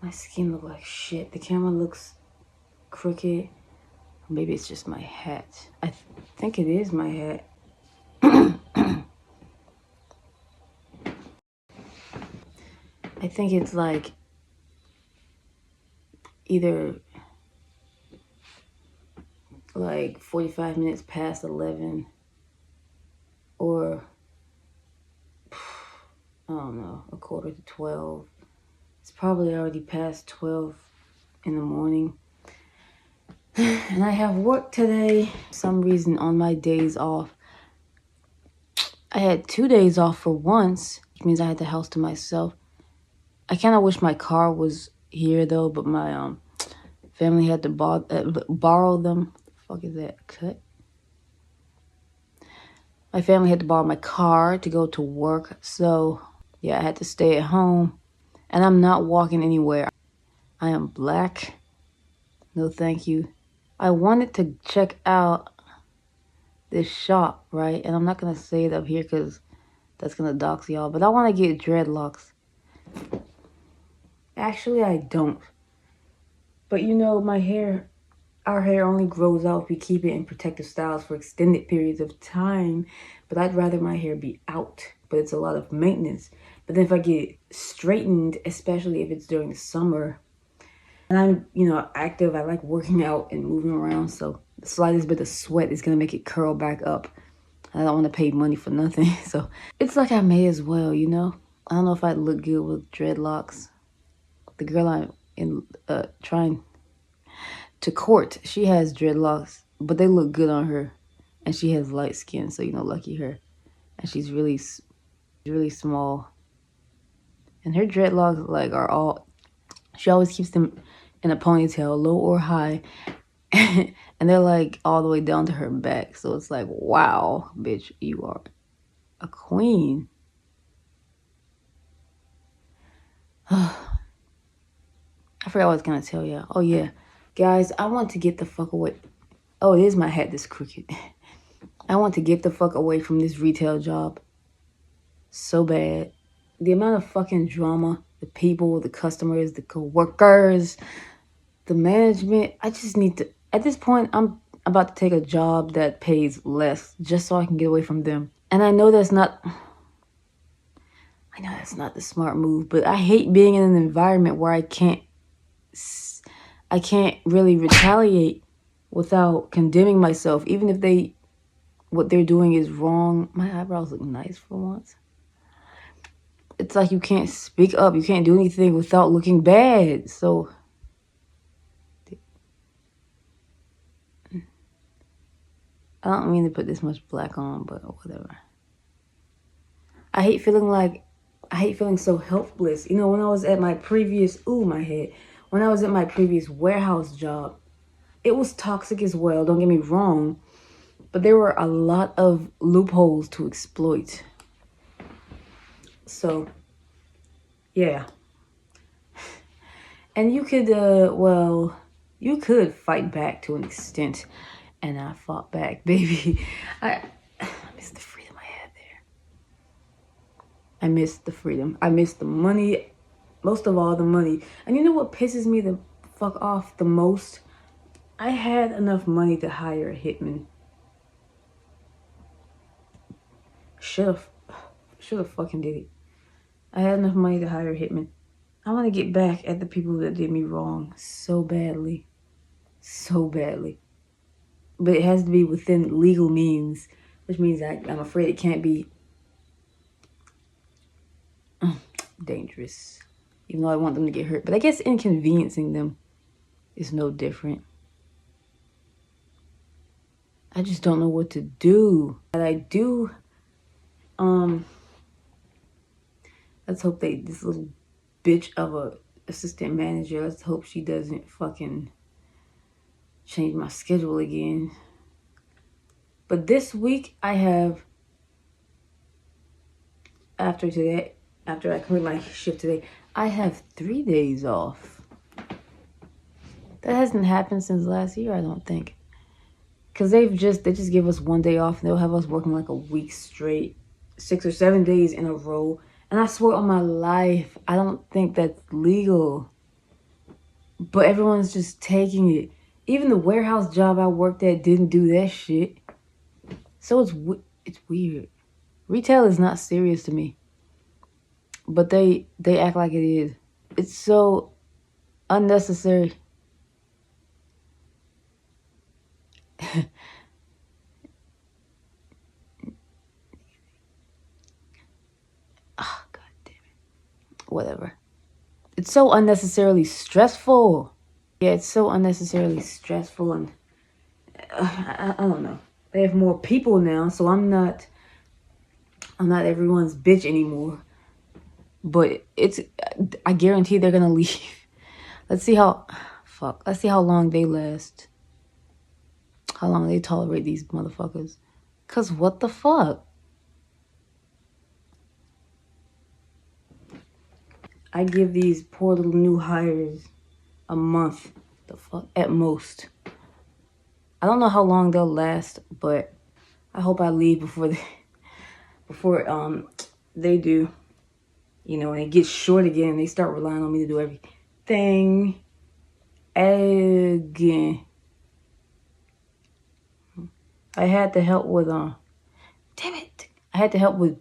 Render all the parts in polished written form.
My skin look like shit. The camera looks crooked. Maybe it's just my hat. I think it is my hat. I think it's like either like 45 minutes past 11 or I don't know, a quarter to 12. It's probably already past 12 in the morning. And I have work today. For some reason on my days off. I had 2 days off for once, which means I had the house to myself. I kind of wish my car was here though, but my family had to borrow them. What the fuck is that? Cut? My family had to borrow my car to go to work. So yeah, I had to stay at home. And I'm not walking anywhere. I am black. No thank you. I wanted to check out this shop, right? And I'm not going to say it up here because that's going to dox y'all. But I want to get dreadlocks. Actually, I don't. But you know, our hair only grows out if we keep it in protective styles for extended periods of time. But I'd rather my hair be out. But it's a lot of maintenance. But then if I get straightened, especially if it's during the summer, and I'm, active, I like working out and moving around. So the slightest bit of sweat is going to make it curl back up. I don't want to pay money for nothing. So it's like I may as well, I don't know if I'd look good with dreadlocks. The girl I'm trying to court, she has dreadlocks, but they look good on her. And she has light skin, so, lucky her. And she's really, really small. And her dreadlocks, she always keeps them in a ponytail, low or high. And they're, all the way down to her back. So it's like, wow, bitch, you are a queen. I forgot what I was going to tell you. Oh, yeah. Guys, I want to get the fuck away. Oh, it is my hat that's crooked. I want to get the fuck away from this retail job. So bad. The amount of fucking drama, the people, the customers, the co-workers, the management. I just need to, at this point, I'm about to take a job that pays less just so I can get away from them. And I know that's not the smart move, but I hate being in an environment where I can't really retaliate without condemning myself, even if what they're doing is wrong. My eyebrows look nice for once. It's like you can't speak up. You can't do anything without looking bad. So I don't mean to put this much black on, but whatever. I hate feeling so helpless. When I was at my previous, when I was at my previous warehouse job, it was toxic as well, don't get me wrong, but there were a lot of loopholes to exploit. So, yeah. And you could, you could fight back to an extent, and I fought back, baby. I miss the freedom I had there. I miss the freedom. I miss the money. Most of all, the money. And you know what pisses me the fuck off the most? I had enough money to hire a hitman. Should have fucking did it. I had enough money to hire a hitman. I want to get back at the people that did me wrong so badly. So badly. But it has to be within legal means, which means I'm afraid it can't be dangerous. Even though I want them to get hurt. But I guess inconveniencing them is no different. I just don't know what to do. But I do, let's hope this little bitch of a assistant manager, let's hope she doesn't fucking change my schedule again. But this week I have, after I complete my shift today, I have 3 days off. That hasn't happened since last year, I don't think. Because they just give us 1 day off and they'll have us working like a week straight, 6 or 7 days in a row. And I swear on my life, I don't think that's legal. but everyone's just taking it. Even the warehouse job I worked at didn't do that shit. So it's weird. Retail is not serious to me, but they act like it is. It's so unnecessary. Oh, God damn it. Whatever. It's so unnecessarily stressful. Yeah, it's so unnecessarily stressful, and I don't know. They have more people now, so I'm not everyone's bitch anymore. But I guarantee they're gonna leave. Let's see how long they last. How long they tolerate these motherfuckers. Cause what the fuck? I give these poor little new hires a month. The fuck? At most. I don't know how long they'll last, but I hope I leave before they do. You know, and it gets short again, they start relying on me to do everything again. I had to help with damn it. I had to help with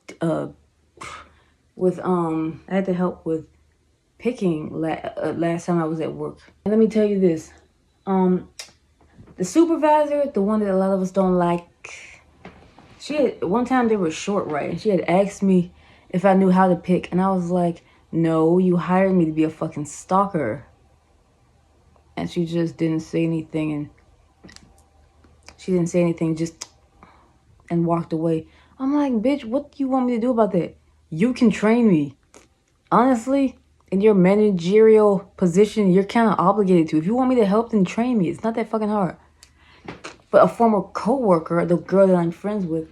picking last time I was at work. And let me tell you this. The supervisor, the one that a lot of us don't like, one time they were short, right? And she had asked me if I knew how to pick, and I was like, no, you hired me to be a fucking stalker. And she just didn't say anything, and and walked away. I'm like, bitch, what do you want me to do about that? You can train me. Honestly, in your managerial position, you're kind of obligated to. If you want me to help, then train me. It's not that fucking hard. But a former coworker, the girl that I'm friends with,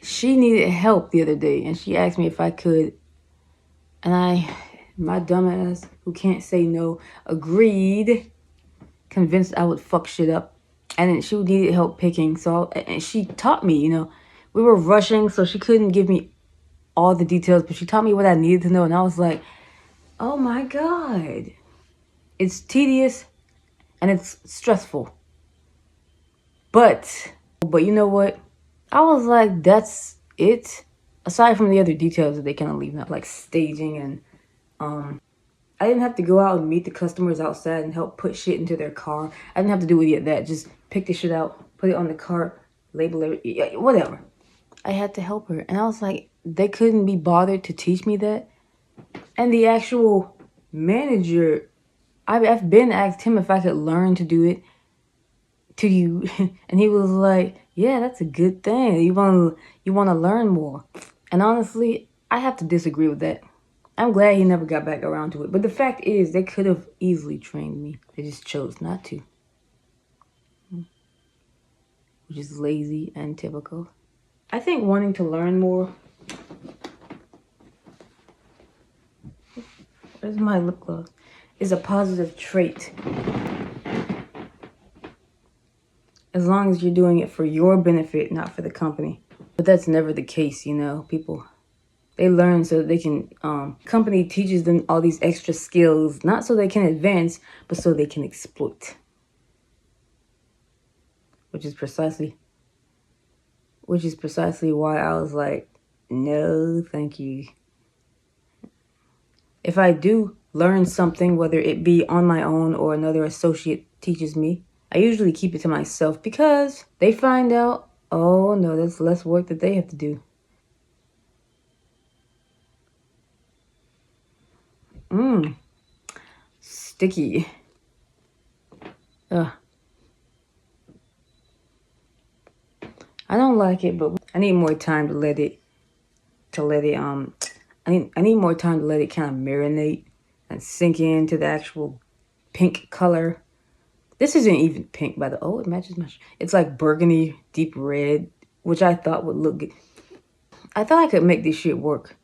she needed help the other day, and she asked me if I could. And my dumbass, who can't say no, agreed, convinced I would fuck shit up. And then she needed help picking, and she taught me, we were rushing, so she couldn't give me all the details, but she taught me what I needed to know, and I was like, oh my God. It's tedious, and it's stressful. But you know what? I was like, that's it. Aside from the other details that they kind of leave out, like staging and I didn't have to go out and meet the customers outside and help put shit into their car. I didn't have to do any of that. Just pick the shit out, put it on the cart, label it, whatever. I had to help her. And I was like, they couldn't be bothered to teach me that. And the actual manager, I've been asked him if I could learn to do it to you. And he was like, yeah, that's a good thing. You want to learn more. And honestly, I have to disagree with that. I'm glad he never got back around to it. But the fact is, they could have easily trained me. They just chose not to. Which is lazy and typical. I think wanting to learn more... Where's my lip gloss? Is a positive trait. As long as you're doing it for your benefit, not for the company. But that's never the case, People... They learn so that they can, company teaches them all these extra skills, not so they can advance, but so they can exploit. Which is precisely why I was like, no, thank you. If I do learn something, whether it be on my own or another associate teaches me, I usually keep it to myself because they find out, oh no, that's less work that they have to do. Sticky. Ugh. I don't like it, but I need more time to let it I need more time to let it kind of marinate and sink into the actual pink color. This isn't even pink, by the way. Oh, it matches my... It's like burgundy, deep red, which I thought would look good. I thought I could make this shit work.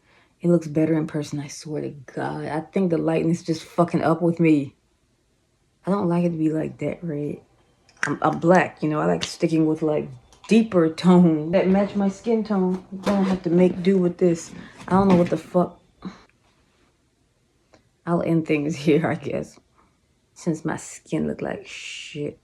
It looks better in person, I swear to God. I think the lighting is just fucking up with me. I don't like it to be like that red. I'm black, I like sticking with like deeper tone that match my skin tone. Then I have to make do with this. I don't know what the fuck. I'll end things here, I guess. since my skin looked like shit.